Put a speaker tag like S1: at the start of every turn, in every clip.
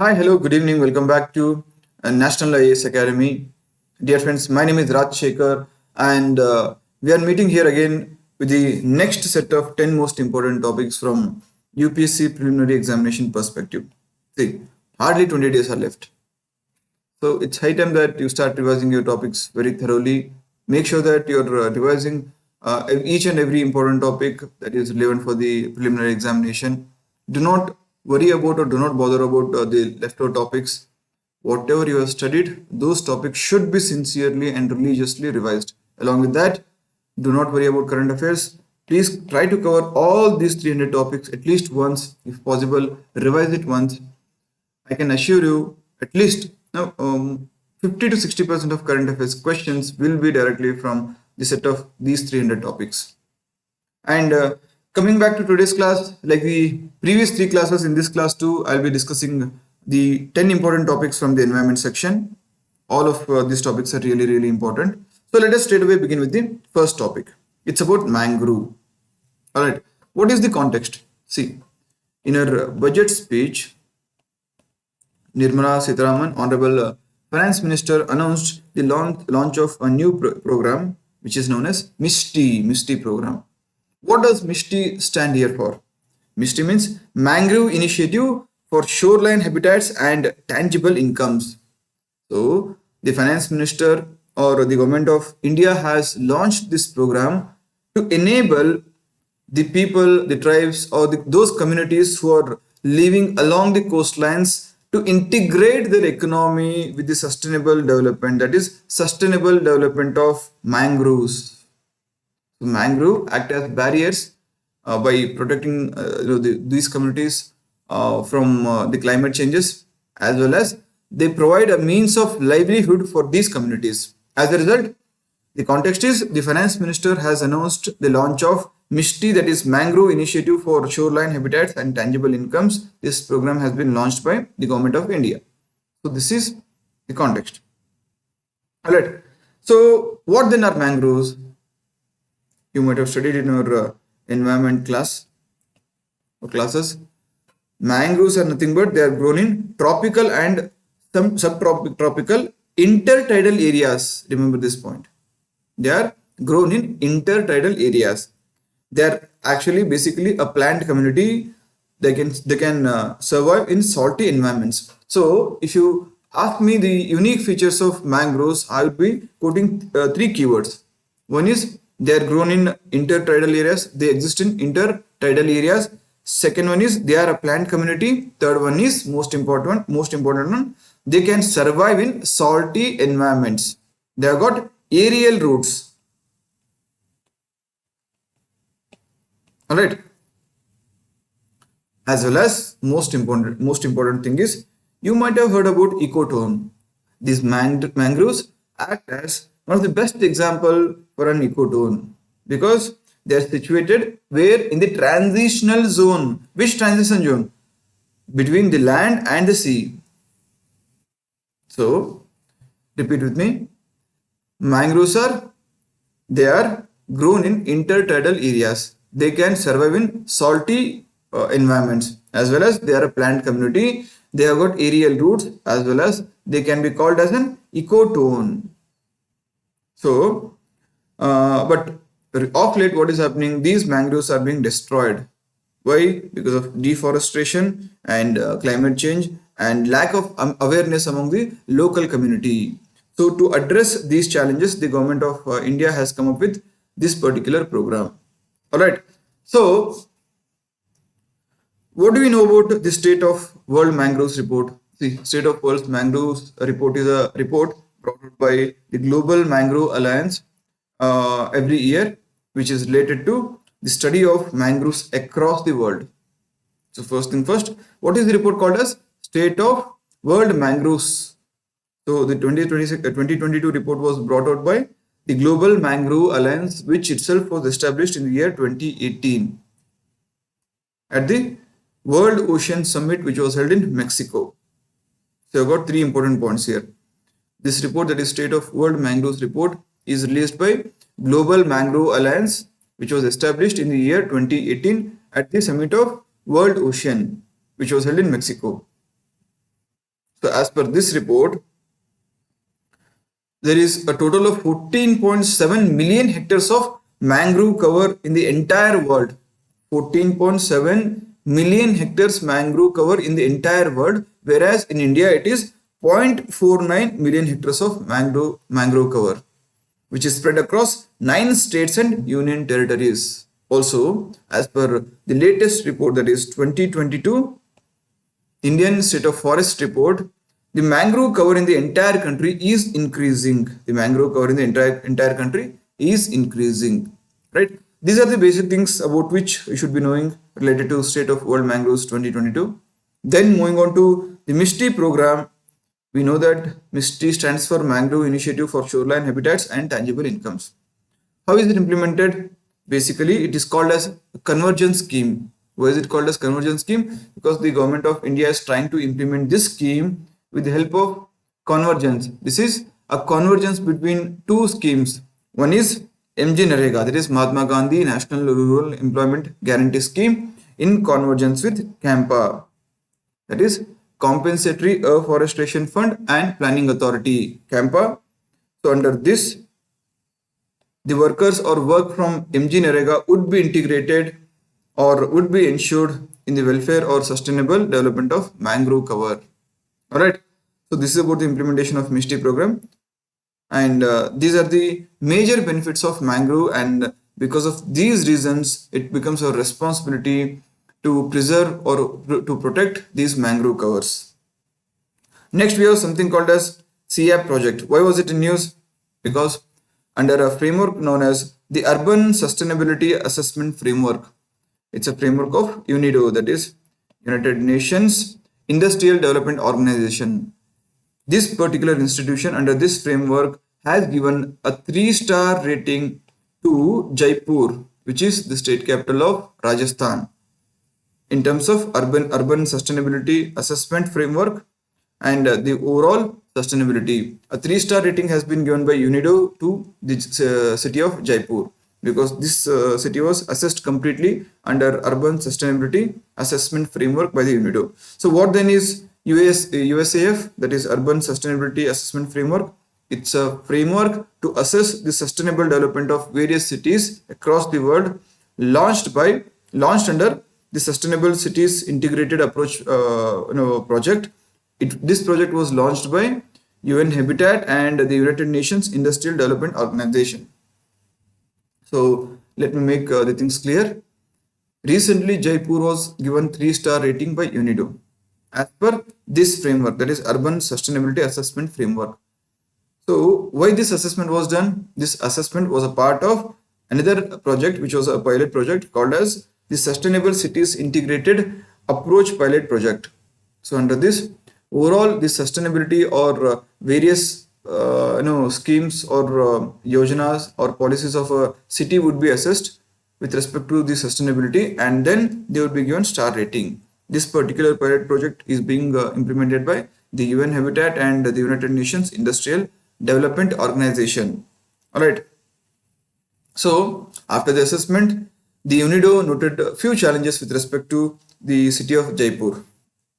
S1: Hi, hello, good evening. Welcome back to National IAS Academy. Dear friends, my name is Raj Shekhar, and we are meeting here again with the next set of 10 most important topics from UPSC Preliminary Examination perspective. See, hardly 20 days are left. So it's high time that you start revising your topics very thoroughly. Make sure that you're revising each and every important topic that is relevant for the preliminary examination. Do not worry about or do not bother about the leftover topics. Whatever you have studied, those topics should be sincerely and religiously revised. Along with that, do not worry about current affairs. Please try to cover all these 300 topics at least once, if possible. Revise it once. I can assure you at least 50 to 60% of current affairs questions will be directly from the set of these 300 topics. And coming back to today's class, like the previous three classes, in this class too, I'll be discussing the 10 important topics from the environment section. All of these topics are really, really important. So let us straight away begin with the first topic. It's about mangrove. All right. What is the context? See, in her budget speech, Nirmala Sitharaman, Honorable Finance Minister, announced the launch of a new program which is known as MISTI program. What does MISTI stand here for? MISTI means Mangrove Initiative for Shoreline Habitats and Tangible Incomes. So the Finance Minister or the Government of India has launched this program to enable the people, the tribes, or those communities who are living along the coastlines to integrate their economy with the sustainable development, that is sustainable development of mangroves. So mangrove act as barriers by protecting these communities from the climate changes, as well as they provide a means of livelihood for these communities. As a result, the context is the Finance Minister has announced the launch of MISTI, that is Mangrove Initiative for Shoreline Habitats and Tangible Incomes. This program has been launched by the Government of India. So this is the context. Alright. So what then are mangroves? You might have studied in your environment class or classes. Mangroves are nothing but they are grown in tropical and some subtropical intertidal areas. Remember this point. They are grown in intertidal areas. They are actually basically a plant community. They can survive in salty environments. So if you ask me the unique features of mangroves, I would be quoting three keywords. One is they are grown in intertidal areas. They exist in intertidal areas. Second one is they are a plant community. Third one is most important one. They can survive in salty environments. They have got aerial roots. All right. As well as most important thing is you might have heard about ecotone. These mangroves act as one of the best example for an ecotone because they are situated where in the transitional zone. Which transition zone? Between the land and the sea. So repeat with me. Mangroves they are grown in intertidal areas. They can survive in salty environments, as well as they are a plant community. They have got aerial roots, as well as they can be called as an ecotone. So, but of late, what is happening? These mangroves are being destroyed. Why? Because of deforestation and climate change and lack of awareness among the local community. So to address these challenges, the Government of India has come up with this particular program. All right. So what do we know about the State of World Mangroves Report? The State of World Mangroves Report is a report brought out by the Global Mangrove Alliance every year, which is related to the study of mangroves across the world. So first thing first, what is the report called as? State of World Mangroves. So the 2022 report was brought out by the Global Mangrove Alliance, which itself was established in the year 2018 at the World Ocean Summit, which was held in Mexico. So I've got three important points here. This report, that is State of World Mangroves Report, is released by Global Mangrove Alliance, which was established in the year 2018 at the Summit of World Ocean, which was held in Mexico. So as per this report, there is a total of 14.7 million hectares of mangrove cover in the entire world. 14.7 million hectares mangrove cover in the entire world, whereas in India it is 0.49 million hectares of mangrove cover, which is spread across 9 states and union territories. Also, as per the latest report, that is 2022 Indian State of Forest report, the mangrove cover in the entire country is increasing. The mangrove cover in the entire country is increasing. Right? These are the basic things about which you should be knowing related to State of World Mangroves 2022. Then moving on to the MISTI program, we know that MISTI stands for Mangrove Initiative for Shoreline Habitats and Tangible Incomes. How is it implemented? Basically, it is called as a convergence scheme. Why is it called as convergence scheme? Because the government of India is trying to implement this scheme with the help of convergence. This is a convergence between two schemes. One is MG-NREGA, that is Mahatma Gandhi National Rural Employment Guarantee Scheme, in convergence with CAMPA, that is Compensatory Afforestation Fund and Planning Authority, CAMPA. So under this, the workers or work from MG-NREGA would be integrated or would be ensured in the welfare or sustainable development of mangrove cover. Alright, so this is about the implementation of MISTI program, and these are the major benefits of mangrove, and because of these reasons it becomes a responsibility to preserve or to protect these mangrove covers. Next we have something called as SCIAP project. Why was it in news? Because under a framework known as the Urban Sustainability Assessment Framework, it's a framework of UNIDO, that is United Nations Industrial Development Organization. This particular institution under this framework has given a 3-star rating to Jaipur, which is the state capital of Rajasthan, in terms of urban sustainability assessment framework and the overall sustainability. A 3-star rating has been given by UNIDO to the city of Jaipur, because this city was assessed completely under urban sustainability assessment framework by the UNIDO. So what then is USAF, that is Urban Sustainability Assessment Framework? It's a framework to assess the sustainable development of various cities across the world, launched under the Sustainable Cities Integrated Approach project. This project was launched by UN Habitat and the United Nations Industrial Development Organization. So let me make the things clear. Recently, Jaipur was given 3-star rating by UNIDO as per this framework, that is Urban Sustainability Assessment Framework. So why this assessment was done? This assessment was a part of another project, which was a pilot project called as the Sustainable Cities Integrated Approach Pilot Project. So under this, overall the sustainability or various schemes or yojanas or policies of a city would be assessed with respect to the sustainability, and then they would be given star rating. This particular pilot project is being implemented by the UN Habitat and the United Nations Industrial Development Organization. Alright. So after the assessment, the UNIDO noted a few challenges with respect to the city of Jaipur.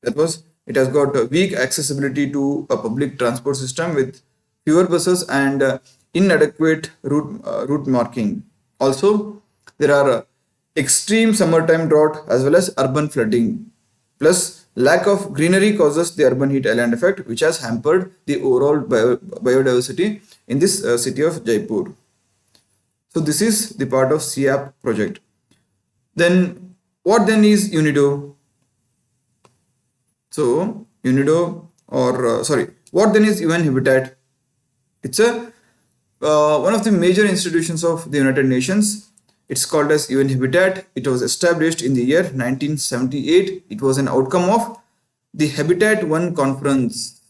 S1: That was, it has got a weak accessibility to a public transport system with fewer buses and inadequate route marking. Also, there are extreme summertime drought as well as urban flooding. Plus, lack of greenery causes the urban heat island effect, which has hampered the overall biodiversity in this city of Jaipur. So this is the part of SCIAP project. Then what then is UNIDO? So UNIDO, or what then is UN Habitat? It's a one of the major institutions of the United Nations. It's called as UN Habitat. It was established in the year 1978. It was an outcome of the Habitat 1 conference.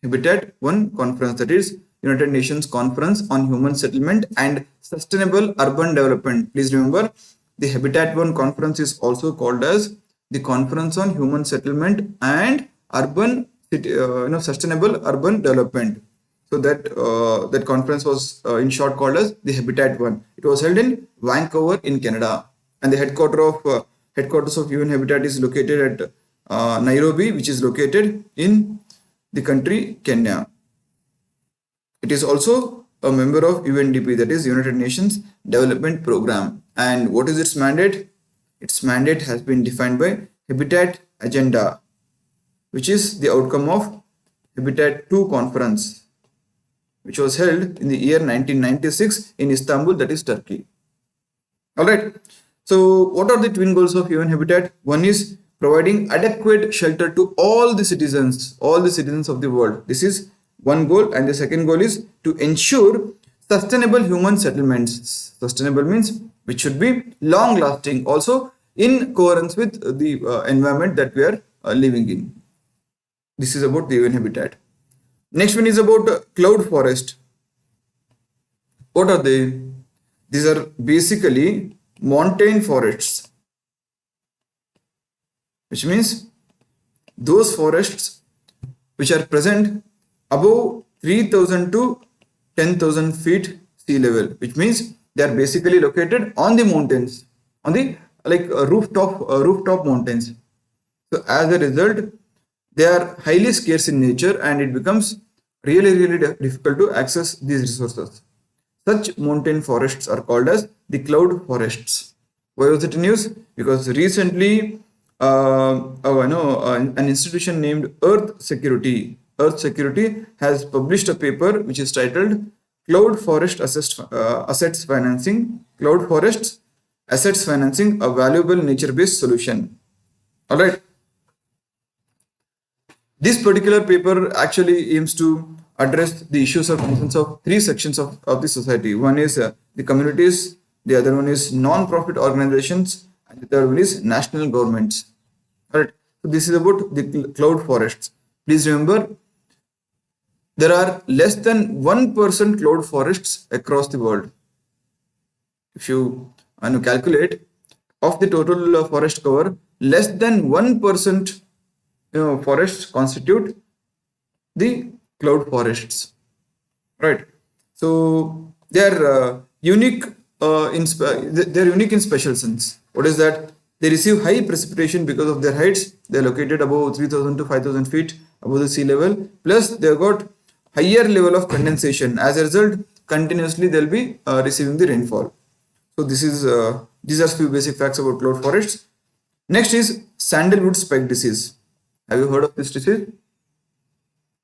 S1: Habitat 1 conference, that is United Nations Conference on Human Settlement and Sustainable Urban Development. Please remember, the Habitat 1 conference is also called as the Conference on Human Settlement and Sustainable Urban Development. So that conference was in short called as the Habitat 1. It was held in Vancouver in Canada, and the headquarters of UN Habitat is located at Nairobi, which is located in the country Kenya. It is also a member of UNDP, that is United Nations Development Program. And what is its mandate? Its mandate has been defined by Habitat Agenda, which is the outcome of Habitat 2 conference, which was held in the year 1996 in Istanbul, that is Turkey. Alright, so what are the twin goals of UN Habitat? One is providing adequate shelter to all the citizens of the world. This is one goal, and the second goal is to ensure sustainable human settlements. Sustainable means which should be long lasting, also in coherence with the environment that we are living in. This is about the UN Habitat. Next one is about cloud forest. What are they? These are basically montane forests, which means those forests which are present above 3,000 to 10,000 feet sea level, which means they are basically located on the mountains, on the rooftop mountains. So as a result, they are highly scarce in nature, and it becomes really difficult to access these resources. Such mountain forests are called as the cloud forests. Why was it in news? Because recently, an institution named Earth Security has published a paper which is titled "Cloud Forest Assets Financing. Cloud Forests Assets Financing: A Valuable Nature-Based Solution." All right. This particular paper actually aims to address the issues of concerns of three sections of the society. One is the communities, the other one is non-profit organizations, and the third one is national governments. Alright, so this is about the cloud forests. Please remember, there are less than 1% cloud forests across the world. If you calculate of the total forest cover, less than 1% forests constitute the cloud forests, right? So they are unique in special sense. What is that? They receive high precipitation because of their heights. They are located above 3,000 to 5,000 feet above the sea level. Plus, they have got higher level of condensation. As a result, continuously they will be receiving the rainfall. So these are few basic facts about cloud forests. Next is sandalwood spike disease. Have you heard of this disease?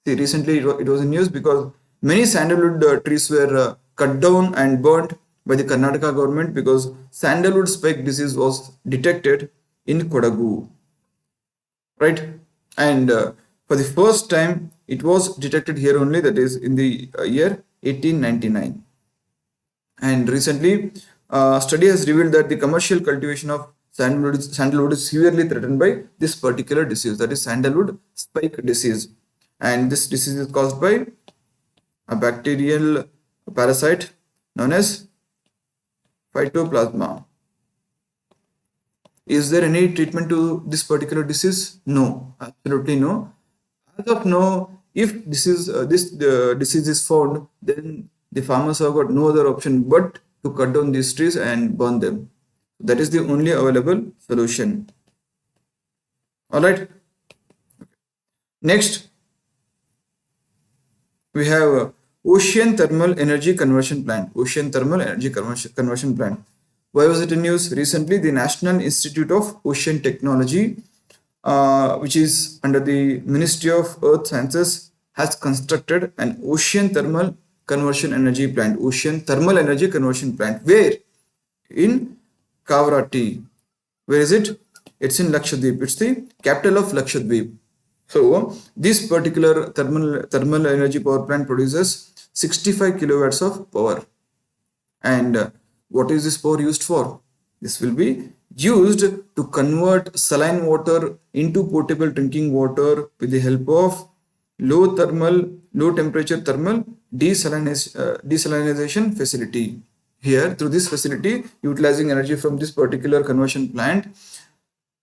S1: See, recently it was in news because many sandalwood trees were cut down and burnt by the Karnataka government because sandalwood spike disease was detected in Kodagu, right? And for the first time, it was detected here only, that is in the year 1899. And recently, study has revealed that the commercial cultivation of sandalwood is severely threatened by this particular disease, that is sandalwood spike disease. And this disease is caused by a bacterial parasite known as phytoplasma. Is there any treatment to this particular disease? No, absolutely no. As of now, if this disease is found, then the farmers have got no other option but to cut down these trees and burn them. That is the only available solution. All right. Next, we have Ocean Thermal Energy Conversion Plant. Ocean Thermal Energy Conversion Plant. Why was it in news? Recently, the National Institute of Ocean Technology, which is under the Ministry of Earth Sciences, has constructed an ocean thermal conversion energy plant. Ocean Thermal Energy Conversion Plant. Where? In Kavarati. Where is it? It's in Lakshadweep. It's the capital of Lakshadweep. So this particular thermal energy power plant produces 65 kilowatts of power. And what is this power used for? This will be used to convert saline water into potable drinking water with the help of low temperature thermal desalinization facility. Here, through this facility, utilizing energy from this particular conversion plant,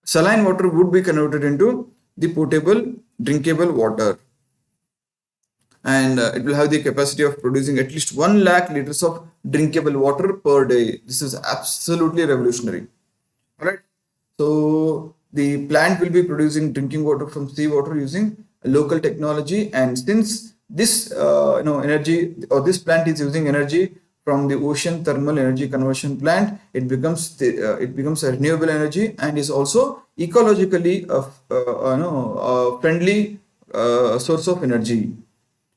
S1: saline water would be converted into the potable drinkable water, and it will have the capacity of producing at least 1 lakh liters of drinkable water per day. This is absolutely revolutionary. All right. So the plant will be producing drinking water from seawater using local technology, and since this energy, or this plant is using energy from the ocean thermal energy conversion plant, it becomes a renewable energy and is also ecologically a friendly source of energy,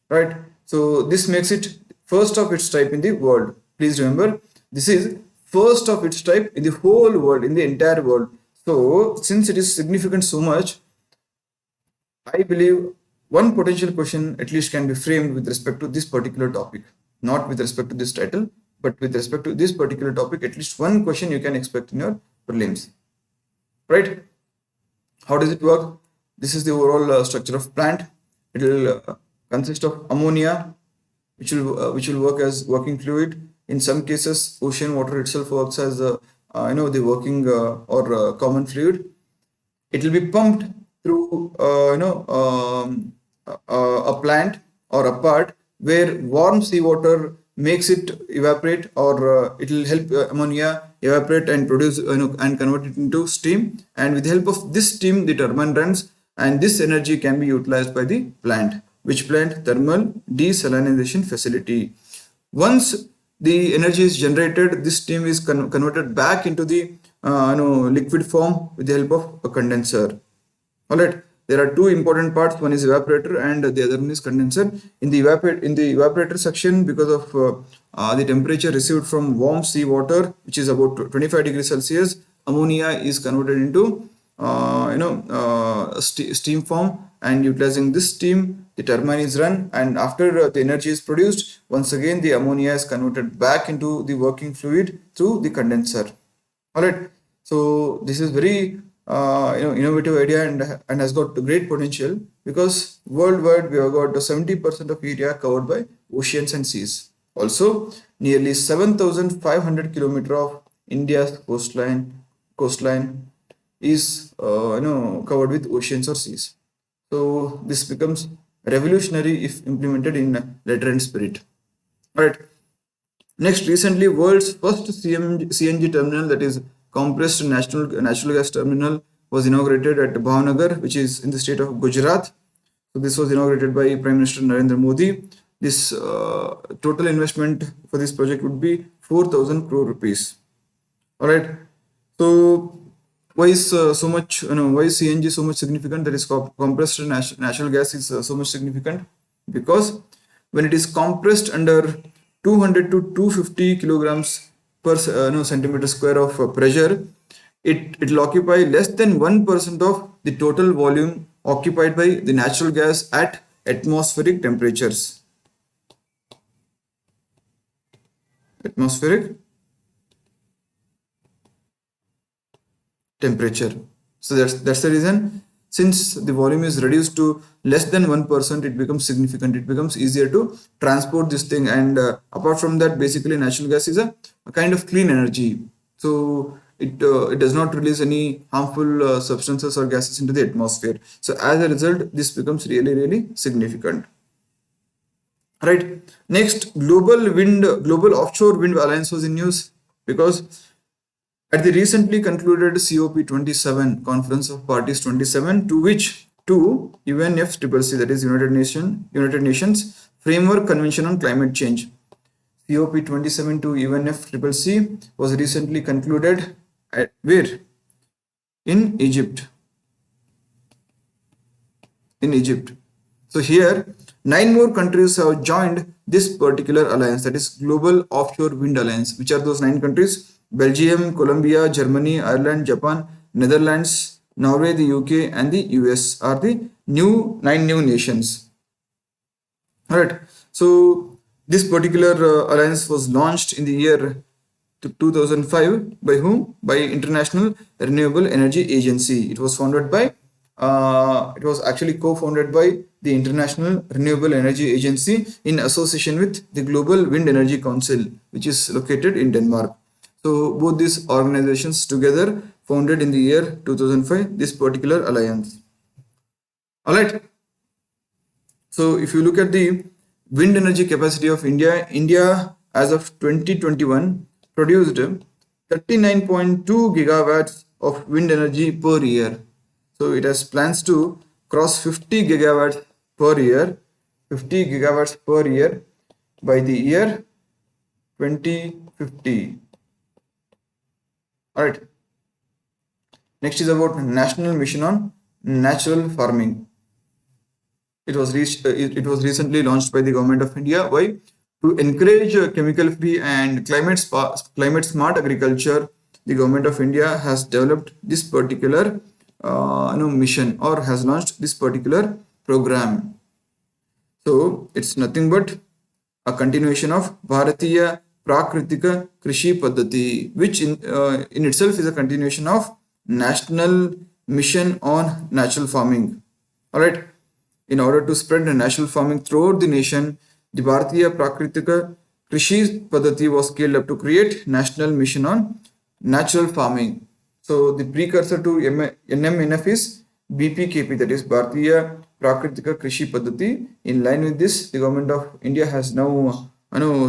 S1: right? So this makes it first of its type in the world. Please remember, this is first of its type in the whole world, in the entire world. So since it is significant so much, I believe one potential question at least can be framed with respect to this particular topic, not with respect to this title, but with respect to this particular topic. At least one question you can expect in your prelims, right? How does it work? This is the overall structure of plant. It will consist of ammonia, which will work as working fluid. In some cases, ocean water itself works as the working or common fluid. It will be pumped through a plant or a part where warm seawater makes it evaporate, or it will help ammonia evaporate and produce and convert it into steam, and with the help of this steam the turbine runs, and this energy can be utilized by the plant. Which plant? Thermal desalinization facility. Once the energy is generated, this steam is converted back into the liquid form with the help of a condenser. All right, there are two important parts. One is evaporator and the other one is condenser. In the evaporator section, because of the temperature received from warm sea water, which is about 25 degrees Celsius, ammonia is converted into steam form, and utilizing this steam the turbine is run, and after the energy is produced, once again the ammonia is converted back into the working fluid through the condenser. All right, so this is very innovative idea and has got great potential, because worldwide we have got 70% of area covered by oceans and seas. Also, nearly 7,500 kilometers of India's coastline is covered with oceans or seas. So this becomes revolutionary if implemented in letter and spirit. All right. Next, recently, world's first CNG terminal, that is compressed natural gas terminal, was inaugurated at Bhavnagar, which is in the state of Gujarat. So this was inaugurated by Prime Minister Narendra Modi. This total investment for this project would be 4,000 crore rupees. All right. So why is so much? Why is CNG so much significant? That is compressed natural gas is so much significant because when it is compressed under 200 to 250 kilograms per centimeter square of pressure, it will occupy less than 1% of the total volume occupied by the natural gas at atmospheric temperatures. Atmospheric temperature. So that's the reason. Since the volume is reduced to less than 1%, it becomes significant. It becomes easier to transport this thing. And apart from that, basically natural gas is a kind of clean energy. So it does not release any harmful substances or gases into the atmosphere. So as a result, this becomes really significant. Right. Next, global offshore wind alliance was in news because at the recently concluded COP27 Conference of Parties 27, to which UNFCCC, that is United Nations Framework Convention on Climate Change, COP27 to UNFCCC was recently concluded at where? In Egypt. So here 9 more countries have joined this particular alliance, that is Global Offshore Wind Alliance. Which are those 9 countries? Belgium, Colombia, Germany, Ireland, Japan, Netherlands, Norway, the UK, and the US are the 9 new nations. Alright, so this particular alliance was launched in the year 2005 by whom? By International Renewable Energy Agency. It was founded by it was actually co-founded by the International Renewable Energy Agency in association with the Global Wind Energy Council, which is located in Denmark. So both these organizations together founded in the year 2005 this particular alliance. All right. So if you look at the wind energy capacity of India as of 2021 produced 39.2 gigawatts of wind energy per year. So it has plans to cross 50 gigawatts per year, 50 gigawatts per year by the year 2050. All right. Next is about National Mission on Natural Farming. It was recently launched by the government of India. Why? To encourage chemical-free and climate smart agriculture, the government of India has developed this particular mission, or has launched this particular program. So it's nothing but a continuation of Bharatiya Prakritika Krishi Paddhati, which in itself is a continuation of National Mission on Natural Farming. All right. In order to spread natural farming throughout the nation, the Bharatiya Prakritika Krishi Paddhati was scaled up to create National Mission on Natural Farming. So the precursor to NMNF is BPKP, that is Bharatiya Prakritika Krishi Paddhati. In line with this, the government of India has now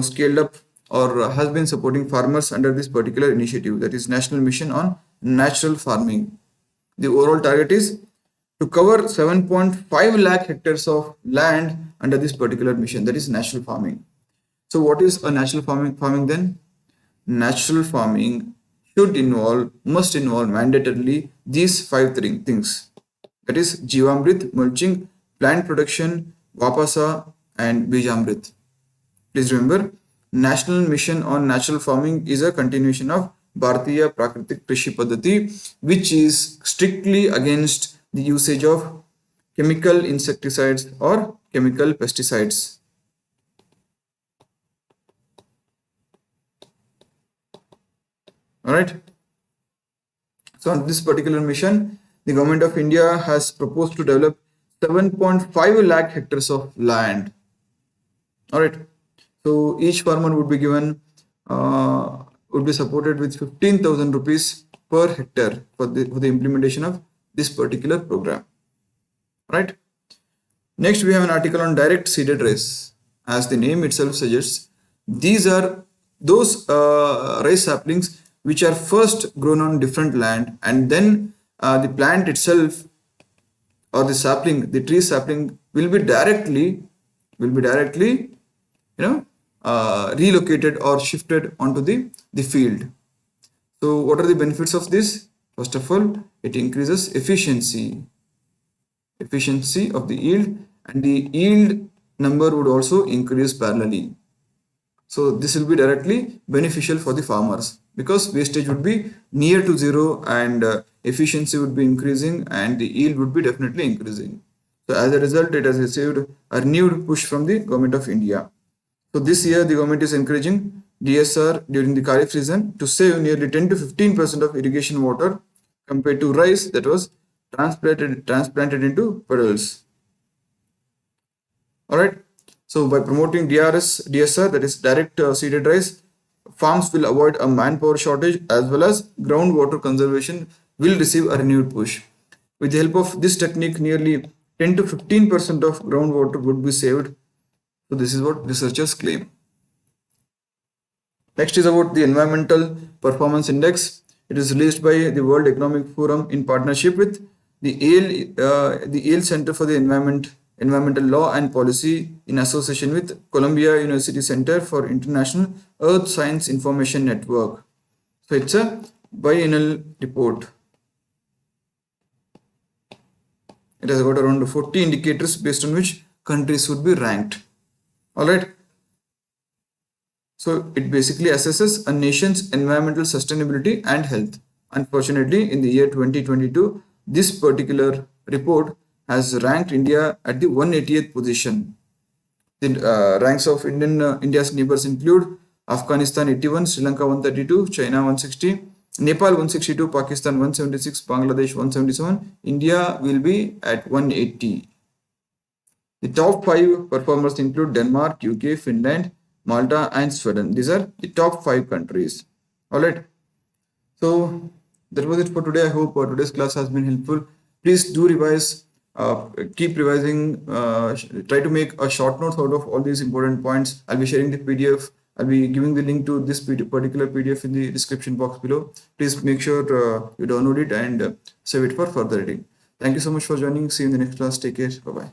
S1: scaled up, or has been supporting farmers under this particular initiative, that is National Mission on Natural Farming. The overall target is to cover 7.5 lakh hectares of land under this particular mission, that is natural farming. So what is a natural farming then? Natural farming must involve mandatorily these 5 things, that is Jivamrit, mulching, plant production, Vapasa and Bijamrit. Please remember, National Mission on Natural Farming is a continuation of Bharatiya Prakritik Krishi Paddhati, which is strictly against the usage of chemical insecticides or chemical pesticides. All right. So on this particular mission, the government of India has proposed to develop 7.5 lakh hectares of land. All right. So each farmer would be given, would be supported with 15,000 rupees per hectare for the implementation of this particular program. Right. Next, we have an article on direct seeded rice. As the name itself suggests, these are those rice saplings which are first grown on different land, and then the plant itself, or the tree sapling will be directly relocated or shifted onto the field. So what are the benefits of this? First of all, it increases efficiency of the yield, and the yield number would also increase parallelly. So this will be directly beneficial for the farmers, because wastage would be near to zero, and efficiency would be increasing, and the yield would be definitely increasing. So as a result, it has received a renewed push from the government of India. So this year, the government is encouraging DSR during the Kharif season to save nearly 10 to 15% of irrigation water compared to rice that was transplanted into puddles. All right. So by promoting DSR, that is direct seeded rice, farms will avoid a manpower shortage, as well as groundwater conservation will receive a renewed push. With the help of this technique, nearly 10 to 15% of groundwater would be saved. So this is what researchers claim. Next is about the Environmental Performance Index. It is released by the World Economic Forum in partnership with the Yale Center for the Environmental Law and Policy, in association with Columbia University Center for International Earth Science Information Network. So it's a biennial report. It has got around 40 indicators based on which countries would be ranked. All right. So it basically assesses a nation's environmental sustainability and health. Unfortunately, in the year 2022, this particular report has ranked India at the 180th position. The ranks of India's neighbors include Afghanistan 81, Sri Lanka 132, China 160, Nepal 162, Pakistan 176, Bangladesh 177. India will be at 180. The top 5 performers include Denmark, UK, Finland, Malta and Sweden. These are the top 5 countries. Alright. So that was it for today. I hope today's class has been helpful. Please do revise, keep revising, try to make a short notes out of all these important points. I'll be sharing the PDF. I'll be giving the link to this particular PDF in the description box below. Please make sure you download it and save it for further reading. Thank you so much for joining. See you in the next class. Take care. Bye bye.